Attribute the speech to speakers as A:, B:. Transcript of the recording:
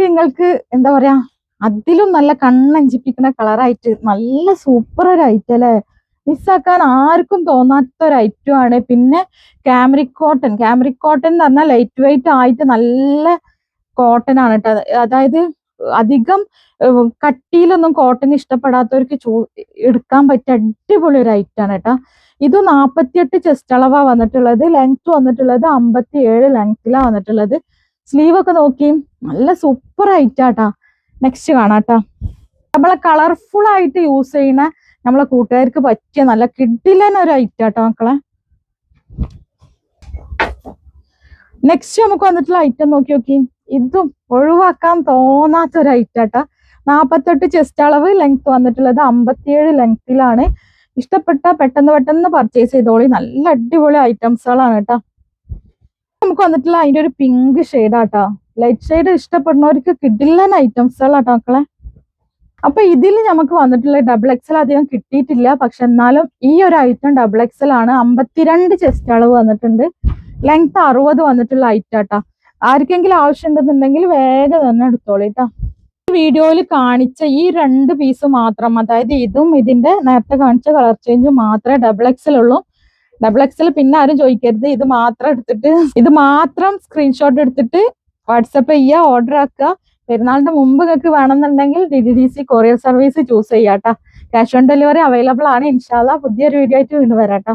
A: നിങ്ങൾക്ക് എന്താ പറയാ അതിലും നല്ല കണ്ണഞ്ചിപ്പിക്കുന്ന കളറായിട്ട് നല്ല സൂപ്പർ ഒരു ഐറ്റം അല്ലേ. മിസ്സാക്കാൻ ആർക്കും തോന്നാത്ത ഒരു ഐറ്റം ആണ്. പിന്നെ കാമറിക് കോട്ടൺ എന്ന് പറഞ്ഞാൽ ലൈറ്റ് വെയിറ്റ് ആയിട്ട് നല്ല കോട്ടൺ ആണ് കേട്ടോ. അതായത് അധികം കട്ടിയിലൊന്നും കോട്ടൺ ഇഷ്ടപ്പെടാത്തവർക്ക് എടുക്കാൻ പറ്റിയ അടിപൊളി ഒരു ഐറ്റം ആണ് കേട്ടോ. ഇത് 48 ചെസ്റ്റ് അളവാ വന്നിട്ടുള്ളത്. ലെങ്ത് വന്നിട്ടുള്ളത് 57 ലെങ്ത്തിലാണ് വന്നിട്ടുള്ളത്. സ്ലീവ് ഒക്കെ നോക്കി നല്ല സൂപ്പർ ഐറ്റാട്ടാ. നെക്സ്റ്റ് കാണാട്ടാ. നമ്മളെ കളർഫുൾ ആയിട്ട് യൂസ് ചെയ്യുന്ന നമ്മളെ കൂട്ടുകാർക്ക് പറ്റിയ നല്ല കിഡിലൻ ഒരു ഐറ്റാട്ടോ മക്കളെ. നെക്സ്റ്റ് നമുക്ക് വന്നിട്ടുള്ള ഐറ്റം നോക്കി. ഇതും ഒഴിവാക്കാൻ തോന്നാത്ത ഒരു ഐറ്റാട്ടാ. 48 ചെസ്റ്റ് അളവ്, ലെങ്ത് വന്നിട്ടുള്ളത് 57 ലെങ്ത്തിലാണ്. ഇഷ്ടപ്പെട്ട പെട്ടെന്ന് പർച്ചേസ് ചെയ്തോളി. നല്ല അടിപൊളി ഐറ്റംസുകളാണ് കേട്ടോ. നമുക്ക് വന്നിട്ടുള്ള അതിന്റെ ഒരു പിങ്ക് ഷെയ്ഡാട്ടോ. ലൈറ്റ് ഷെയ്ഡ് ഇഷ്ടപ്പെടുന്നവർക്ക് കിഡിലൻ ഐറ്റംസുകളാട്ടോ മക്കളെ. അപ്പൊ ഇതിൽ നമുക്ക് വന്നിട്ടുള്ള XXL അധികം കിട്ടിയിട്ടില്ല. പക്ഷെ എന്നാലും ഈ ഒരു ഐറ്റം XXL ആണ്. 52 ചെസ്റ്റ് അളവ് വന്നിട്ടുണ്ട്. ലെങ്ത് 60 വന്നിട്ടുള്ള ഐറ്റാട്ടോ. ആർക്കെങ്കിലും ആവശ്യം ഉണ്ടെന്നുണ്ടെങ്കിൽ വേഗം തന്നെ എടുത്തോളിട്ടോ. വീഡിയോയിൽ കാണിച്ച ഈ 2 പീസ് മാത്രം, അതായത് ഇതും ഇതിന്റെ നേരത്തെ കാണിച്ച കളർ ചേഞ്ചും മാത്രമേ XXL ഉള്ളൂ. XXL പിന്നെ ആരും ചോദിക്കരുത്. ഇത് മാത്രം സ്ക്രീൻഷോട്ട് എടുത്തിട്ട് വാട്സപ്പ് ചെയ്യുക, ഓർഡർ ആക്കുക. പെരുന്നാളിന്റെ മുമ്പ് നിങ്ങൾക്ക് വേണമെന്നുണ്ടെങ്കിൽ DDDC കൊറിയർ സർവീസ് ചൂസ് ചെയ്യാട്ടോ. ക്യാഷ് ഓൺ ഡെലിവറി അവൈലബിൾ ആണ്. ഇൻഷാല്ലാ പുതിയൊരു വീഡിയോ ആയിട്ട് വീണ്ടും വരാട്ടോ.